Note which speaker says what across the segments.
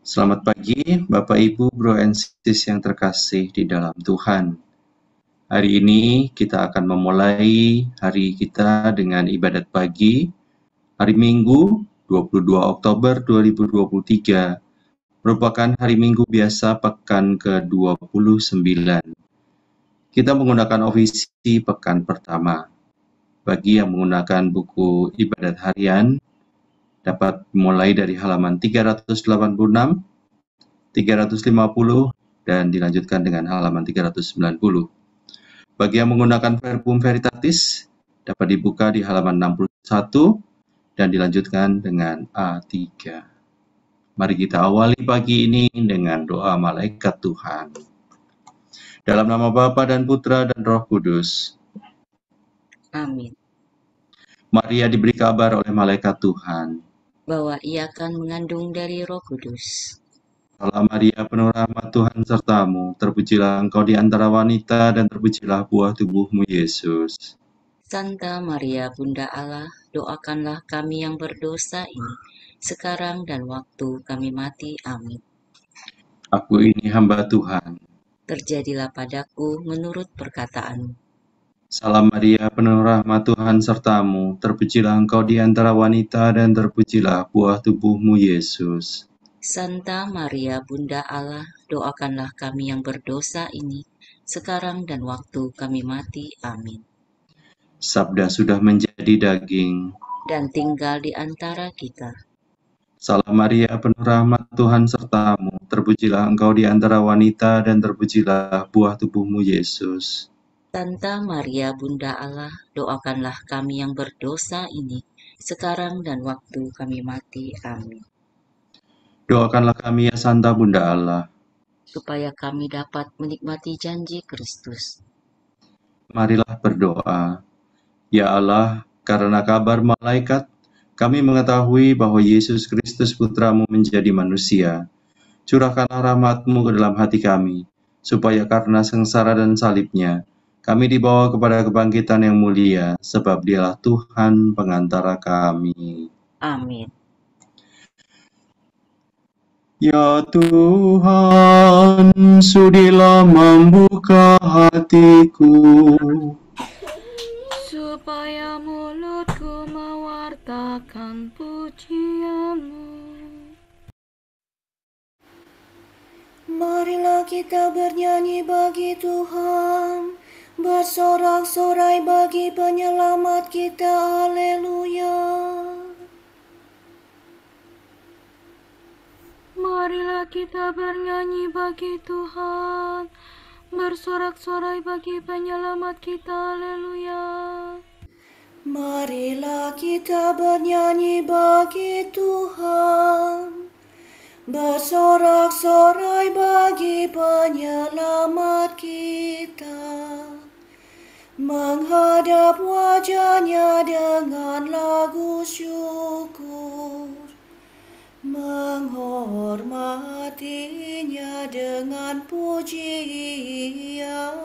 Speaker 1: Selamat pagi, Bapak, Ibu, Bro, and Sis yang terkasih di dalam Tuhan. Hari ini kita akan memulai hari kita dengan ibadat pagi, hari Minggu 22 Oktober 2023, merupakan hari Minggu biasa pekan ke-29. Kita menggunakan ofisi pekan pertama. Bagi yang menggunakan buku ibadat harian, dapat mulai dari halaman 386, 350, dan dilanjutkan dengan halaman 390. Bagi yang menggunakan Verbum Veritatis, dapat dibuka di halaman 61 dan dilanjutkan dengan A3. Mari kita awali pagi ini dengan doa malaikat Tuhan. Dalam nama Bapa dan Putra dan Roh Kudus.
Speaker 2: Amin.
Speaker 1: Maria diberi kabar oleh malaikat Tuhan
Speaker 2: bahwa ia akan mengandung dari Roh Kudus.
Speaker 1: Salam Maria, penuh rahmat Tuhan sertamu, terpujilah engkau di antara wanita dan terpujilah buah tubuhmu Yesus.
Speaker 2: Santa Maria Bunda Allah, doakanlah kami yang berdosa ini, sekarang dan waktu kami mati. Amin.
Speaker 1: Aku ini hamba Tuhan.
Speaker 2: Terjadilah padaku menurut perkataanmu.
Speaker 1: Salam Maria, penuh rahmat Tuhan sertamu, terpujilah engkau di antara wanita dan terpujilah buah tubuhmu Yesus.
Speaker 2: Santa Maria Bunda Allah, doakanlah kami yang berdosa ini, sekarang dan waktu kami mati. Amin.
Speaker 1: Sabda sudah menjadi daging
Speaker 2: dan tinggal di antara kita.
Speaker 1: Salam Maria, penuh rahmat Tuhan sertamu, terpujilah engkau di antara wanita dan terpujilah buah tubuhmu Yesus.
Speaker 2: Santa Maria Bunda Allah, doakanlah kami yang berdosa ini, sekarang dan waktu kami mati. Amin.
Speaker 1: Doakanlah kami ya Santa Bunda Allah,
Speaker 2: supaya kami dapat menikmati janji Kristus.
Speaker 1: Marilah berdoa. Ya Allah, karena kabar malaikat, kami mengetahui bahwa Yesus Kristus Putramu menjadi manusia. Curahkanlah rahmat-Mu ke dalam hati kami, supaya karena sengsara dan salibnya, kami dibawa kepada kebangkitan yang mulia, sebab Dialah Tuhan pengantara kami.
Speaker 2: Amin.
Speaker 1: Ya Tuhan, sudilah membuka hatiku,
Speaker 3: supaya mulutku mewartakan pujian-Mu.
Speaker 4: Marilah kita bernyanyi bagi Tuhan, bersorak-sorai bagi penyelamat kita. Haleluya.
Speaker 3: Marilah kita bernyanyi bagi Tuhan, bersorak-sorai bagi penyelamat kita. Haleluya.
Speaker 4: Marilah kita bernyanyi bagi Tuhan, bersorak-sorai bagi penyelamat kita, menghadap wajah-Nya dengan lagu syukur, menghormati-Nya dengan pujian.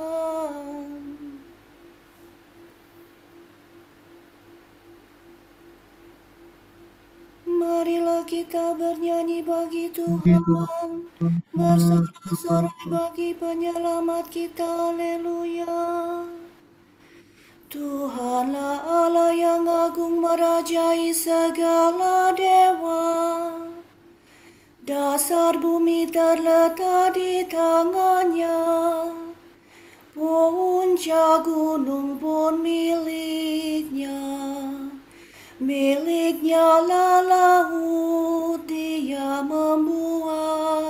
Speaker 4: Marilah kita bernyanyi bagi Tuhan, bersorak-sorai bagi penyelamat kita. Haleluya. Tuhanlah Allah yang agung merajai segala dewa. Dasar bumi terletak di tangan-Nya, puncak gunung pun milik-Nya. Milik-Nya lah laut, Dia membuatnya.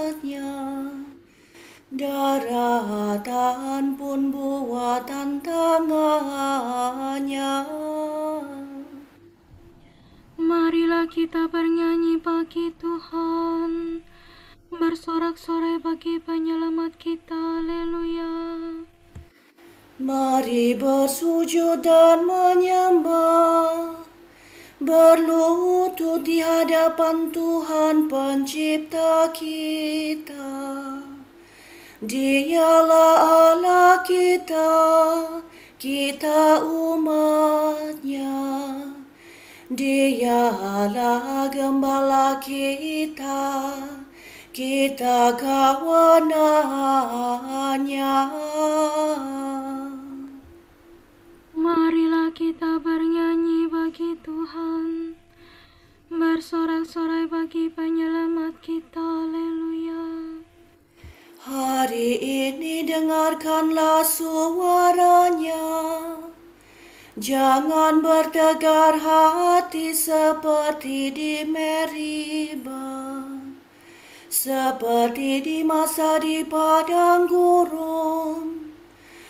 Speaker 4: Daratan pun buatan tangan-Nya.
Speaker 3: Marilah kita bernyanyi bagi Tuhan, bersorak-sorai bagi penyelamat kita. Haleluya.
Speaker 4: Mari bersujud dan menyembah, berlutut di hadapan Tuhan Pencipta kita. Dialah Allah kita, kita umat-Nya. Dialah gembala kita, kita kawanannya.
Speaker 3: Marilah kita bernyanyi bagi Tuhan, bersorak-sorai bagi penyelamat kita. Haleluya.
Speaker 4: Hari ini dengarkanlah suaranya, jangan bertegar hati seperti di Meriba, seperti di masa di padang gurun,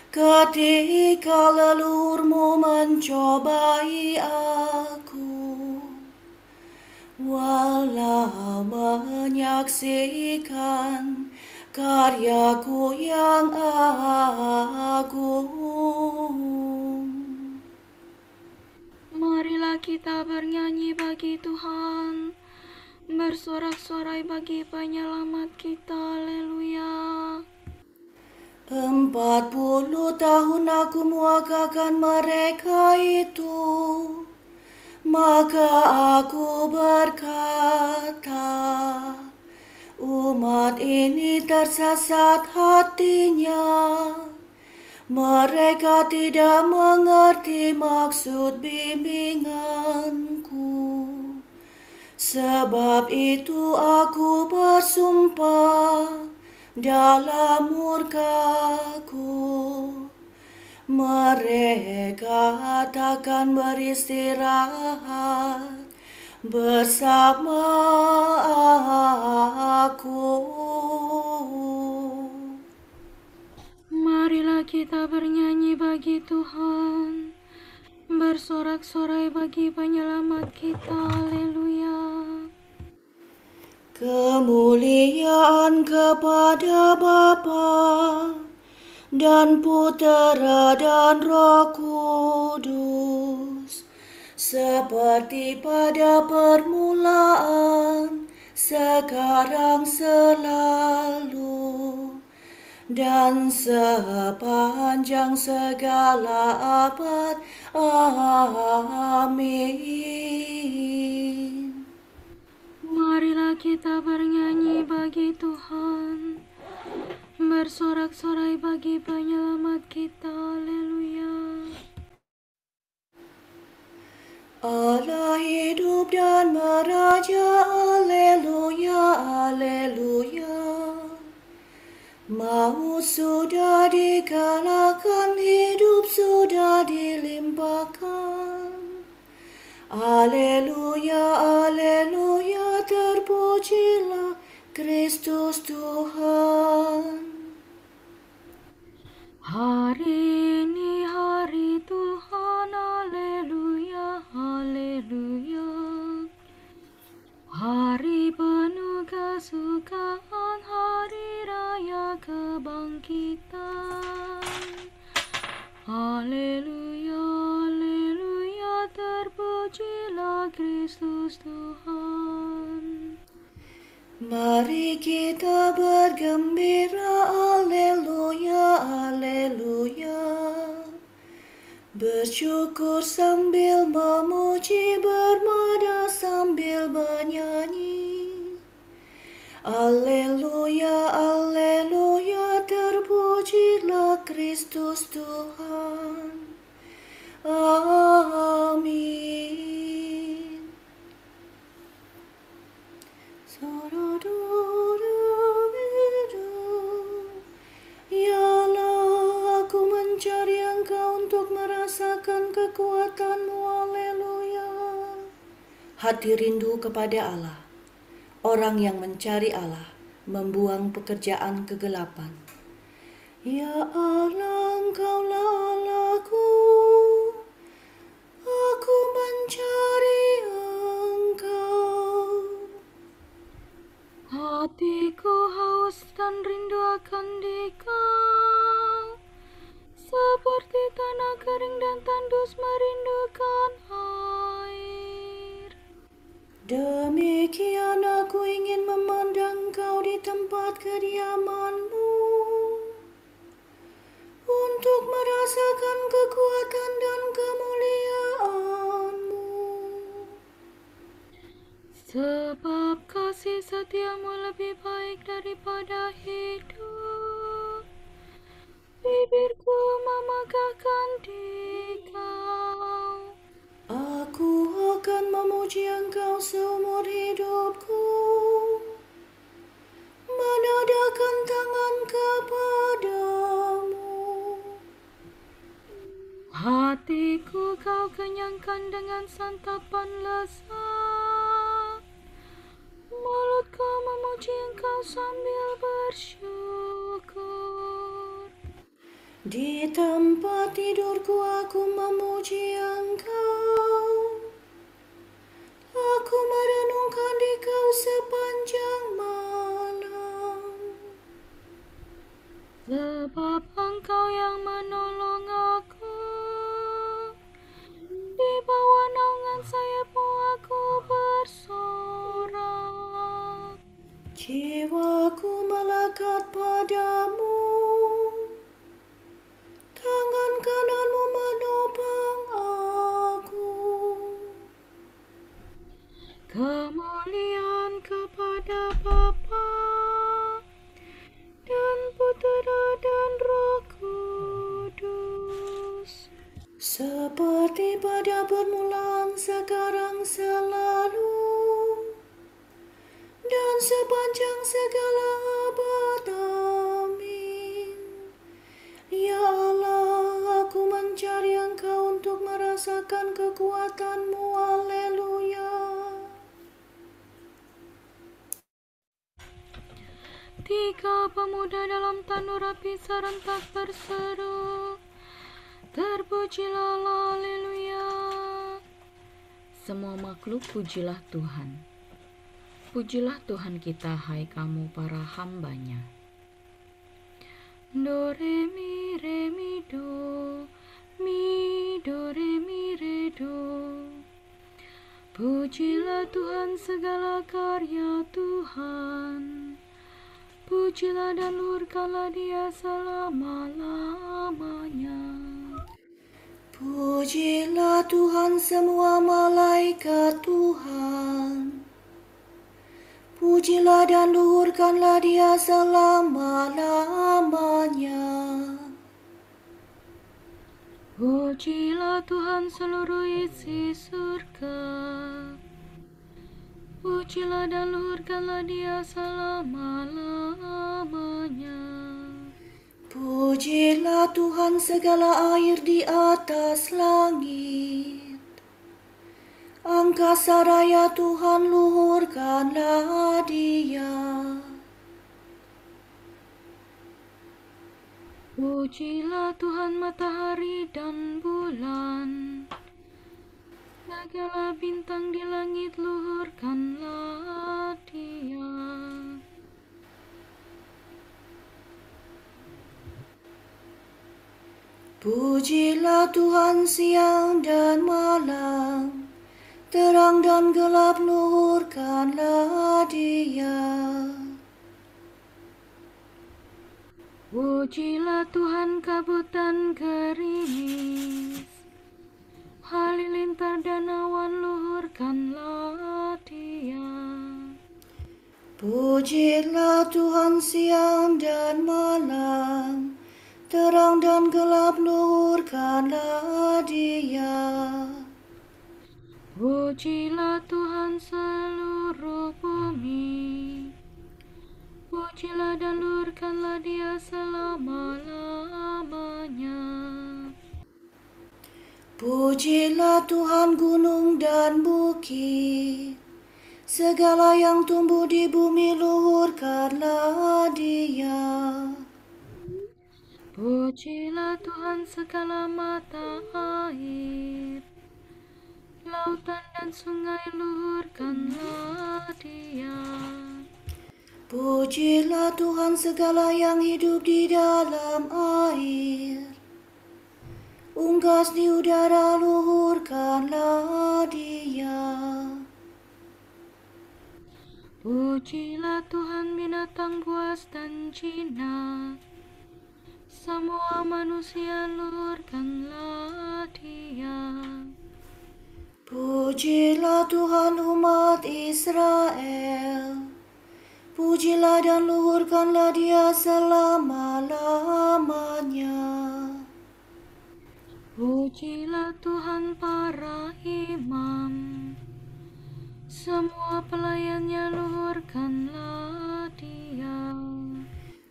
Speaker 4: ketika leluhurmu mencobai aku. Walau menyaksikan karyaku yang agung.
Speaker 3: Marilah kita bernyanyi bagi Tuhan, bersorak-sorai bagi penyelamat kita. Haleluya.
Speaker 4: 40 tahun aku muakakan mereka itu, maka aku berkata, umat ini tersesat hatinya. Mereka tidak mengerti maksud bimbinganku. Sebab itu aku bersumpah dalam murkaku, mereka takkan beristirahat bersama aku.
Speaker 3: Marilah kita bernyanyi bagi Tuhan, bersorak-sorai bagi penyelamat kita. Haleluya.
Speaker 4: Kemuliaan kepada Bapa dan Putera dan Roh Kudus, seperti pada permulaan, sekarang, selalu, dan sepanjang segala abad. Amin.
Speaker 3: Marilah kita bernyanyi bagi Tuhan, bersorak-sorai bagi penyelamat kita. Haleluya.
Speaker 4: Allah hidup dan meraja, haleluya, haleluya. Maut sudah dikalahkan, hidup sudah dilimpahkan. Haleluya, haleluya, terpujilah Kristus Tuhan.
Speaker 3: Hari ini hari Tuhan, haleluya, haleluya. Hari penuh kesukaan, hari raya kebangkitan. Haleluya, haleluya, terpujilah Kristus Tuhan.
Speaker 4: Mari kita bergembira, haleluya, haleluya. Bersyukur sambil memuji, bermada sambil bernyanyi. Haleluya, haleluya, terpujilah Kristus Tuhan. Amin. Yalah, aku mencari Engkau untuk merasakan kekuatan-Mu. Haleluya. Hati rindu kepada Allah. Orang yang mencari Allah membuang pekerjaan kegelapan. Ya Allah, Engkaulah Allahku, aku mencari Engkau.
Speaker 3: Hatiku haus dan rindu akan Dikau, seperti tanah kering dan tandus merindukan air.
Speaker 4: Demikian aku ingin memandang Kau di tempat kediaman-Mu, untuk merasakan kekuatan dan kemuliaan-Mu.
Speaker 3: Sebab kasih setiamu lebih baik daripada hidup. Bibirku memegahkan Dikau.
Speaker 4: Aku akan memuji Engkau seumur hidupku, menadahkan tangan kepadamu.
Speaker 3: Hatiku Kau kenyangkan dengan santapan lezat. Mulutku memuji Engkau sambil bersyukur.
Speaker 4: Di tempat tidurku aku memuji Engkau. Aku merenungkan Dikau sepanjang malam.
Speaker 3: Sebab Engkau yang menolong aku. Di bawah naungan sayap-Mu aku bersorak.
Speaker 4: Jiwaku melekat padamu. Tangan kananmu menopang aku.
Speaker 3: Kemuliaan kepada Bapa dan Putera dan Roh Kudus.
Speaker 4: Seperti pada permulaan, sekarang, selalu, dan sepanjang segala abad. Amin. Ya Allah, aku mencari Engkau untuk merasakan kekuatan-Mu. Haleluya.
Speaker 3: Tiga pemuda dalam tanur api serentak berseru, terpujilah Allah, haleluya. Semua makhluk pujilah Tuhan. Pujilah Tuhan kita, hai kamu para hamba-Nya. Do re mi do, mi do re mi re do. Pujilah Tuhan segala karya Tuhan. Pujilah dan luhurkanlah Dia selama-lamanya.
Speaker 4: Pujilah Tuhan semua malaikat Tuhan. Pujilah dan luhurkanlah Dia selama-lamanya.
Speaker 3: Pujilah Tuhan seluruh isi surga. Pujilah dan luhurkanlah Dia selama-lamanya.
Speaker 4: Pujilah Tuhan segala air di atas langit. Angkasa raya Tuhan, luhurkanlah Dia.
Speaker 3: Pujilah Tuhan matahari dan bulan. Segala bintang di langit, luhurkanlah Dia.
Speaker 4: Pujilah Tuhan siang dan malam. Terang dan gelap, luhurkanlah Dia.
Speaker 3: Pujilah Tuhan kabut dan gerimis. Halilintar dan awan, luhurkanlah Dia.
Speaker 4: Pujilah Tuhan siang dan malam. Terang dan gelap, luhurkanlah Dia.
Speaker 3: Pujilah Tuhan seluruh bumi. Pujilah dan luhurkanlah Dia selama-lamanya.
Speaker 4: Pujilah Tuhan gunung dan bukit. Segala yang tumbuh di bumi, luhurkanlah Dia.
Speaker 3: Pujilah Tuhan segala mata air. Lautan dan sungai, luhurkanlah Dia.
Speaker 4: Pujilah Tuhan segala yang hidup di dalam air. Unggas di udara, luhurkanlah Dia.
Speaker 3: Pujilah Tuhan binatang buas dan jinak. Semua manusia, luhurkanlah Dia.
Speaker 4: Pujilah Tuhan umat Israel, pujilah dan luhurkanlah Dia selama-lamanya.
Speaker 3: Pujilah Tuhan para imam, semua pelayannya luhurkanlah Dia.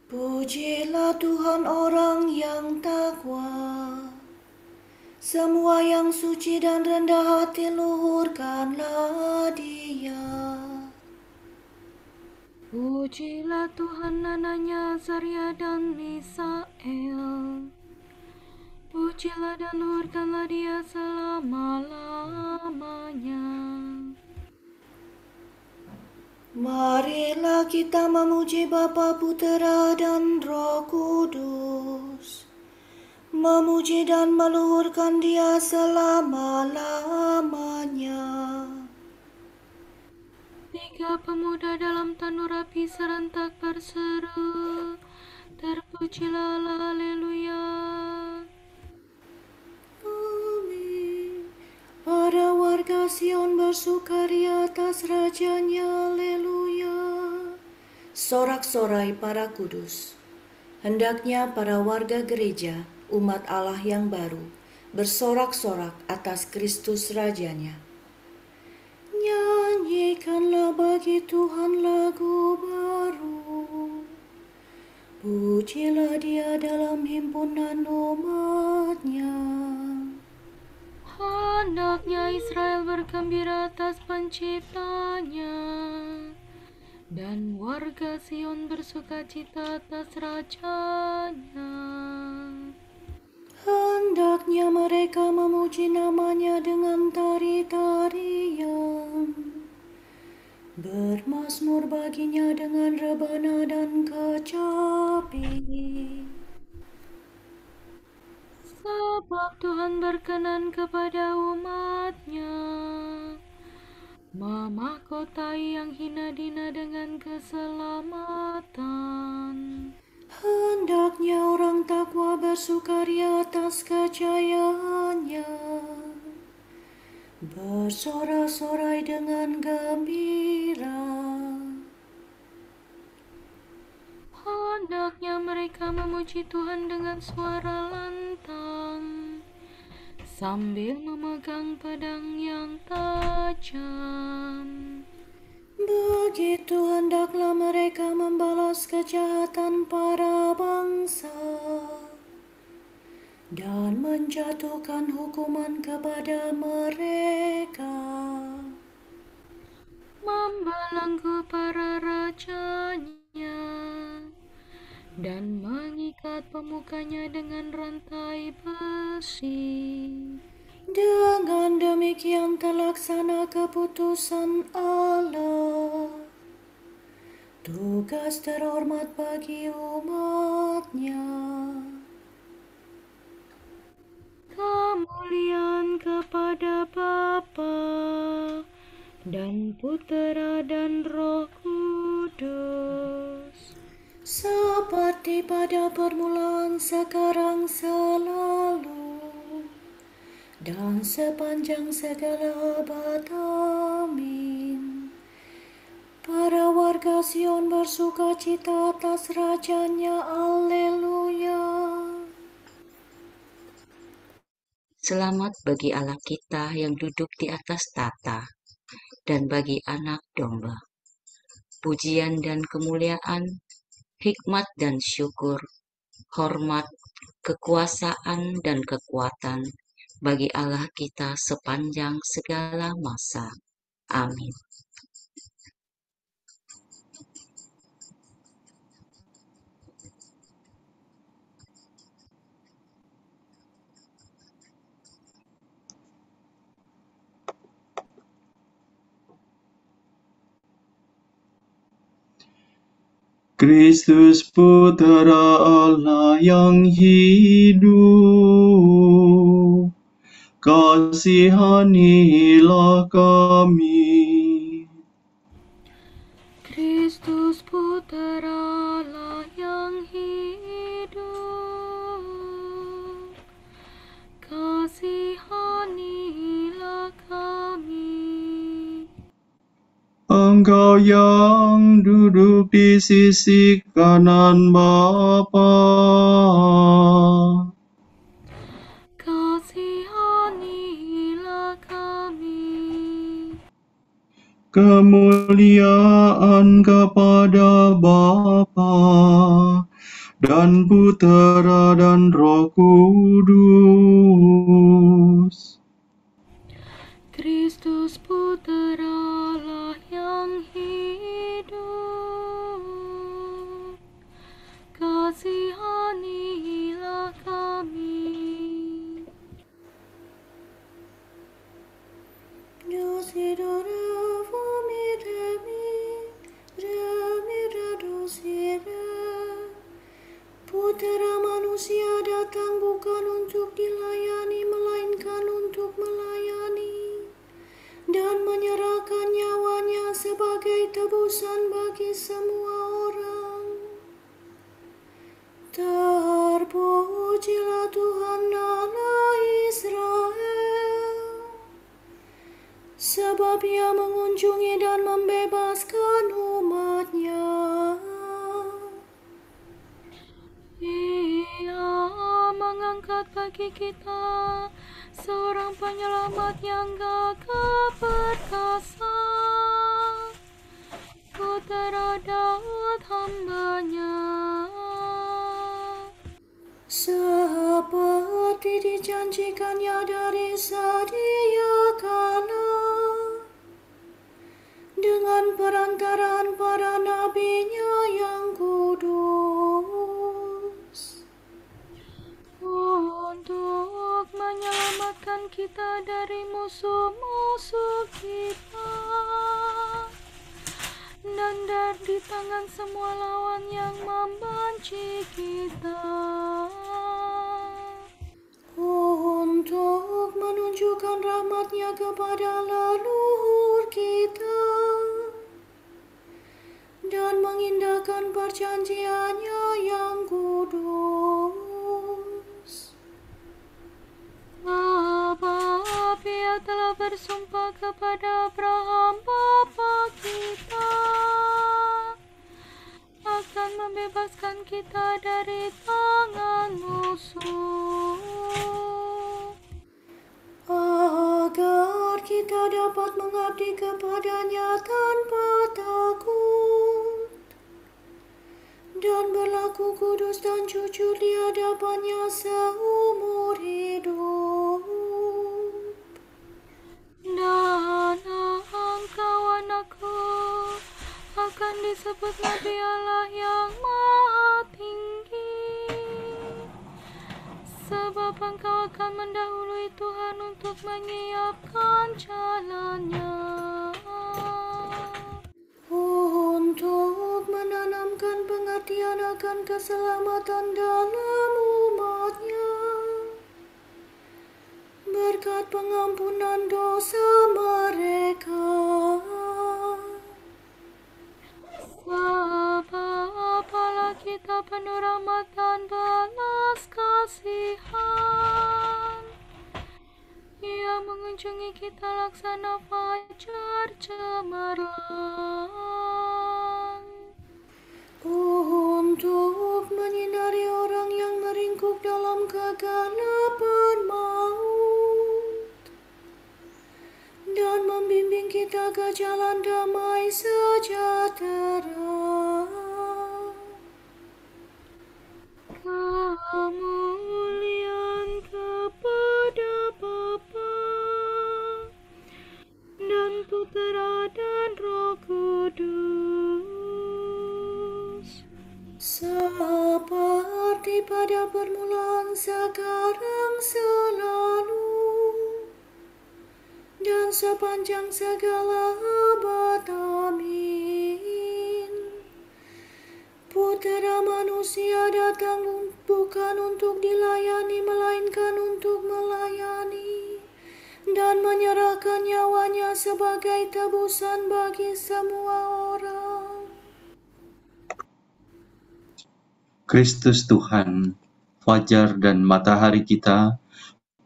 Speaker 4: Pujilah Tuhan orang yang takwa, semua yang suci dan rendah hati luhurkanlah Dia.
Speaker 3: Pujilah Tuhan anaknya Zaria dan Misael, pujilah dan luhurkanlah Dia selama-lamanya.
Speaker 4: Marilah kita memuji Bapa, Putera, dan Roh Kudus, memuji dan meluhurkan Dia selama-lamanya.
Speaker 3: Tiga pemuda dalam tanur api serentak berseru, terpujilah Allah, haleluya.
Speaker 4: Amin. Para warga Sion bersukaria atas rajanya, haleluya. Sorak-sorai para kudus. Hendaknya para warga gereja, umat Allah yang baru, bersorak-sorak atas Kristus Rajanya. Nyanyikanlah bagi Tuhan lagu baru. Pujilah Dia dalam himpunan umat-Nya.
Speaker 3: Hendaknya Israel bergembira atas penciptanya, dan warga Sion bersukacita atas rajanya.
Speaker 4: Hendaknya mereka memuji namanya dengan tari-tarian, bermazmur baginya dengan rebana dan kecapi.
Speaker 3: Sebab Tuhan berkenan kepada umat-Nya, memahkotai yang hina dina dengan keselamatan.
Speaker 4: Hendaknya orang takwa bersukaria atas kejayaannya, bersorak-sorai dengan gembira.
Speaker 3: Hendaknya mereka memuji Tuhan dengan suara lantang, sambil memegang pedang yang tajam.
Speaker 4: Begitu hendaklah mereka membalas kejahatan para bangsa dan menjatuhkan hukuman kepada mereka.
Speaker 3: Membelenggu para rajanya dan mengikat pemukanya dengan rantai besi.
Speaker 4: Dengan demikian terlaksana keputusan Allah, tugas terhormat bagi umat-Nya.
Speaker 3: Kemuliaan kepada Bapa dan Putera dan Roh Kudus,
Speaker 4: Seperti pada permulaan, sekarang, selalu, dan sepanjang segala abad. Amin. Para warga Sion bersukacita atas rajanya, haleluya.
Speaker 2: Selamat bagi Allah kita yang duduk di atas tata, dan bagi anak domba. Pujian dan kemuliaan, hikmat dan syukur, hormat, kekuasaan dan kekuatan bagi Allah kita sepanjang segala masa. Amin.
Speaker 1: Kristus Putera Allah yang hidup, kasihanilah kami.
Speaker 3: Kristus Putera Allah yang hidup, kasihanilah kami.
Speaker 1: Engkau yang duduk di sisi kanan Bapa,
Speaker 3: kasihanilah kami.
Speaker 1: kemuliaan kepada Bapa dan Putera dan Roh Kudus.
Speaker 3: Kristus Putera Allah yang hidup, kasihanilah kami.
Speaker 4: Putera manusia datang bukan untuk dilayani, melainkan untuk melayani dan menyerahkan nyawanya sebagai tebusan bagi semua orang. Terpujilah Tuhan Allah Israel, sebab Ia mengunjungi dan membebaskan umat-Nya.
Speaker 3: Ia mengangkat bagi kita seorang penyelamat yang gagah perkasa, Putera Daud hamba-Nya.
Speaker 4: Seperti dijanjikannya dari sedia kala, dengan perantaraan para nabi-Nya yang kudus,
Speaker 3: untuk menyelamatkan kita dari musuh-musuh kita dan dari tangan semua lawan yang membenci kita,
Speaker 4: untuk menunjukkan rahmat-Nya kepada leluhur kita dan mengindahkan perjanjian-Nya yang kudus.
Speaker 3: Sebab Ia telah bersumpah kepada Abraham bapa kita akan membebaskan kita dari tangan musuh,
Speaker 4: agar kita dapat mengabdi kepada-Nya tanpa takut dan berlaku kudus dan jujur di hadapan-Nya seumur hidup.
Speaker 3: dan engkau anakku akan disebut Nabi Allah yang Maha Tinggi, sebab engkau akan mendahului Tuhan untuk menyiapkan jalan-Nya,
Speaker 4: Untuk menanamkan pengertian akan keselamatan dalam umat-Nya, berkat pengampunan dosa mereka.
Speaker 3: Sebab Allah kita penuh rahmat dan belas kasihan, Ia mengunjungi kita laksana fajar cemerlang,
Speaker 4: Untuk menyinari orang yang meringkuk dalam kegelapan maut dan membimbing kita ke jalan damai sejahtera.
Speaker 3: kemuliaan kepada Bapa dan Putera dan Roh Kudus,
Speaker 4: Seperti pada permulaan, sekarang, selalu, dan sepanjang segala abad. Amin. Putera manusia datang bukan untuk dilayani, melainkan untuk melayani dan menyerahkan nyawanya sebagai tebusan bagi semua orang.
Speaker 1: Kristus Tuhan, fajar dan matahari kita,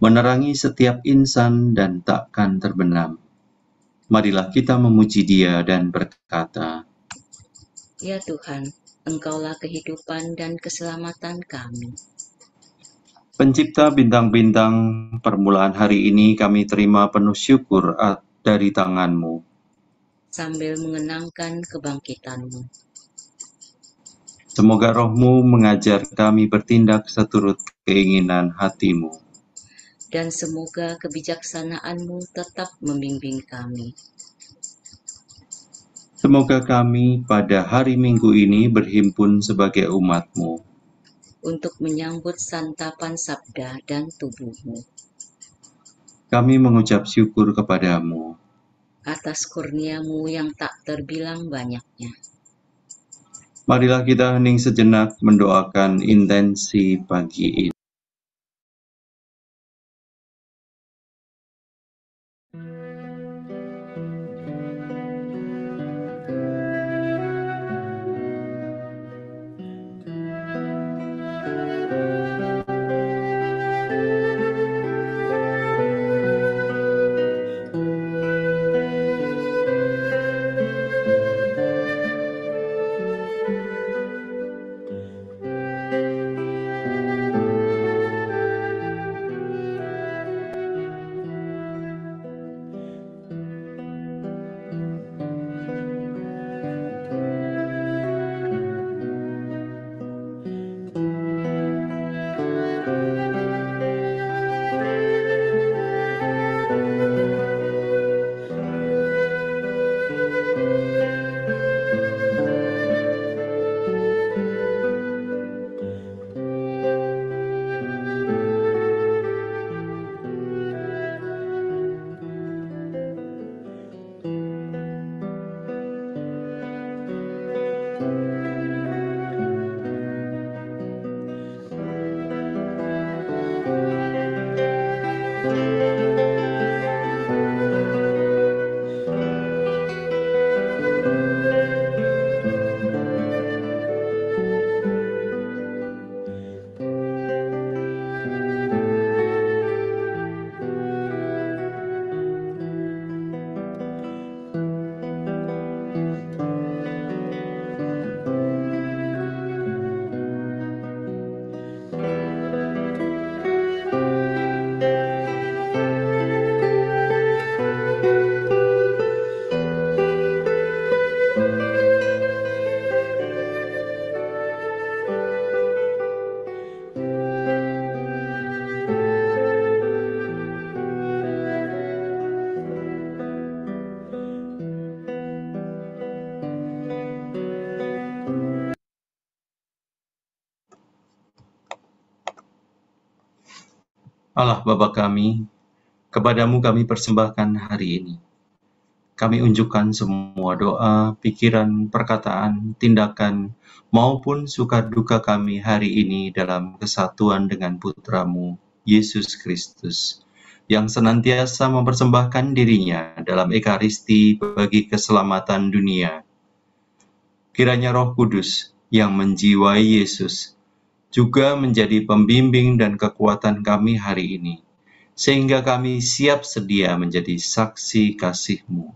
Speaker 1: menerangi setiap insan dan takkan terbenam. Marilah kita memuji Dia dan berkata,
Speaker 2: Ya Tuhan, Engkaulah kehidupan dan keselamatan kami.
Speaker 1: Pencipta bintang-bintang, permulaan hari ini kami terima penuh syukur dari tangan-Mu.
Speaker 2: Sambil mengenangkan kebangkitan-Mu.
Speaker 1: Semoga Roh-Mu mengajar kami bertindak seturut keinginan hati-Mu.
Speaker 2: Dan semoga kebijaksanaan-Mu tetap membimbing kami.
Speaker 1: Semoga kami pada hari Minggu ini berhimpun sebagai umat-Mu.
Speaker 2: Untuk menyambut santapan sabda dan tubuh-Mu.
Speaker 1: Kami mengucap syukur kepadamu
Speaker 2: atas kurnia-Mu yang tak terbilang banyaknya.
Speaker 1: Marilah kita hening sejenak mendoakan intensi pagi ini. Allah Bapa kami, kepadamu kami persembahkan hari ini. Kami unjukkan semua doa, pikiran, perkataan, tindakan, maupun suka duka kami hari ini dalam kesatuan dengan Putramu, Yesus Kristus, yang senantiasa mempersembahkan dirinya dalam Ekaristi bagi keselamatan dunia. Kiranya Roh Kudus yang menjiwai Yesus juga menjadi pembimbing dan kekuatan kami hari ini, sehingga kami siap sedia menjadi saksi kasih-Mu.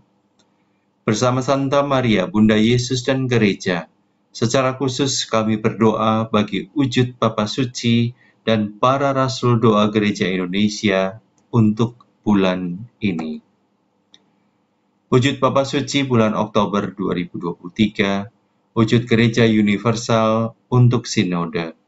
Speaker 1: Bersama Santa Maria, Bunda Yesus dan Gereja, secara khusus kami berdoa bagi wujud Bapa Suci dan para Rasul Doa Gereja Indonesia untuk bulan ini. Wujud Bapa Suci bulan Oktober 2023, wujud Gereja Universal untuk Sinode.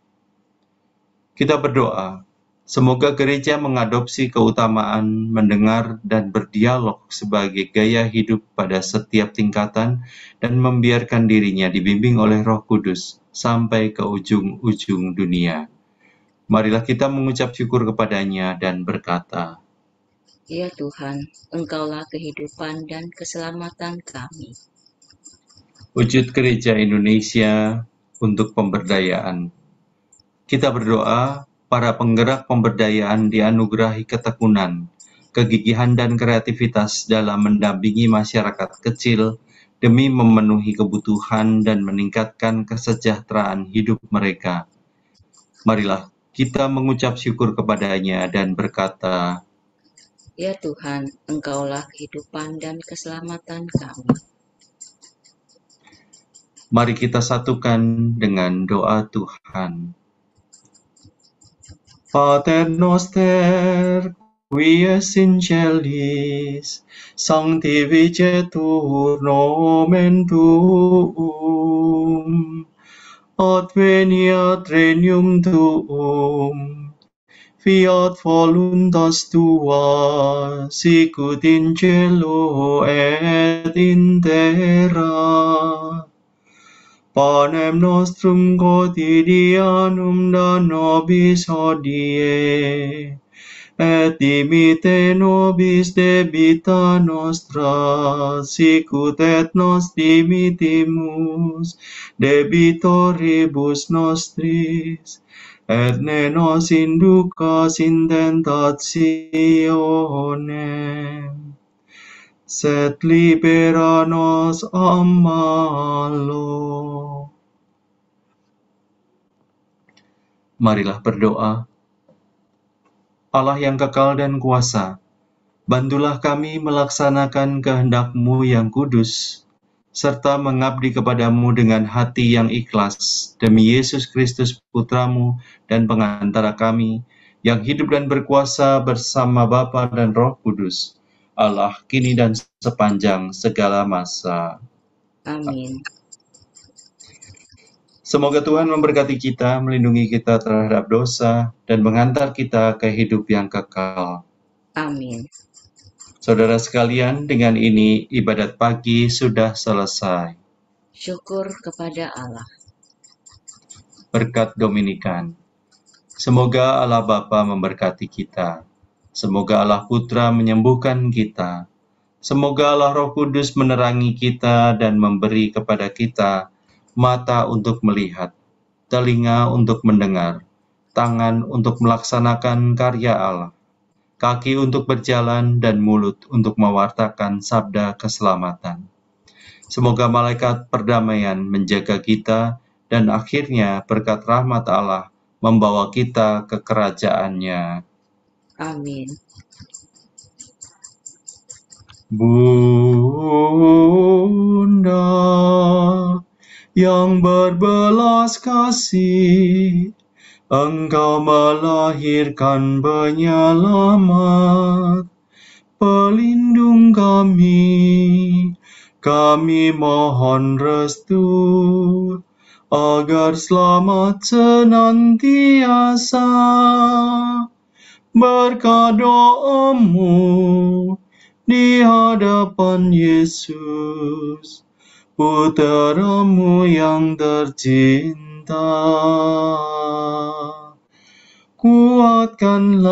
Speaker 1: Kita berdoa, semoga gereja mengadopsi keutamaan mendengar dan berdialog sebagai gaya hidup pada setiap tingkatan dan membiarkan dirinya dibimbing oleh Roh Kudus sampai ke ujung-ujung dunia. Marilah kita mengucap syukur kepadanya dan berkata,
Speaker 2: Ya Tuhan, Engkaulah kehidupan dan keselamatan kami.
Speaker 1: Wujud Gereja Indonesia untuk pemberdayaan. Kita berdoa, para penggerak pemberdayaan dianugerahi ketekunan, kegigihan dan kreativitas dalam mendampingi masyarakat kecil demi memenuhi kebutuhan dan meningkatkan kesejahteraan hidup mereka. Marilah kita mengucap syukur kepadanya dan berkata,
Speaker 2: Ya Tuhan, Engkaulah kehidupan dan keselamatan kami.
Speaker 1: Mari kita satukan dengan doa Tuhan. Pater noster, qui es in celis, sanctificetur nomen tuum, adveniat regnum tuum, fiat voluntas tua, sicut in cielo et in terra. Panem nostrum quotidianum da nobis hodie, et dimitte nobis debita nostra, sicut et nos dimittimus debitoribus nostris, et ne nos inducas in tentationem, sed libera nos a malo. Marilah berdoa. Allah yang kekal dan kuasa, bantulah kami melaksanakan kehendak-Mu yang kudus, serta mengabdi kepadamu dengan hati yang ikhlas, demi Yesus Kristus Putra-Mu dan pengantara kami, yang hidup dan berkuasa bersama Bapa dan Roh Kudus, Allah kini dan sepanjang segala masa.
Speaker 2: Amin.
Speaker 1: Semoga Tuhan memberkati kita, melindungi kita terhadap dosa, dan mengantar kita ke hidup yang kekal.
Speaker 2: Amin.
Speaker 1: Saudara sekalian, dengan ini ibadat pagi sudah selesai.
Speaker 2: Syukur kepada Allah.
Speaker 1: Berkat Dominikan. Semoga Allah Bapa memberkati kita. Semoga Allah Putra menyembuhkan kita. Semoga Allah Roh Kudus menerangi kita dan memberi kepada kita mata untuk melihat, telinga untuk mendengar, tangan untuk melaksanakan karya Allah, kaki untuk berjalan, dan mulut untuk mewartakan sabda keselamatan. Semoga malaikat perdamaian menjaga kita, dan akhirnya berkat rahmat Allah membawa kita ke kerajaan-Nya.
Speaker 2: Amin.
Speaker 1: Bunda yang berbelas kasih, Engkau melahirkan penyelamat, pelindung kami mohon restu, agar selamat senantiasa. Berkat doamu di hadapan Yesus, Putra-Mu yang tercinta. Kuatkanlah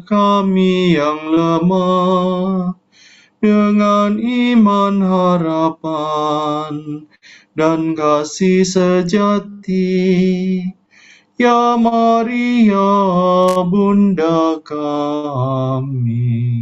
Speaker 1: kami yang lemah dengan iman, harapan, dan kasih sejati. Ya Maria, Bunda kami.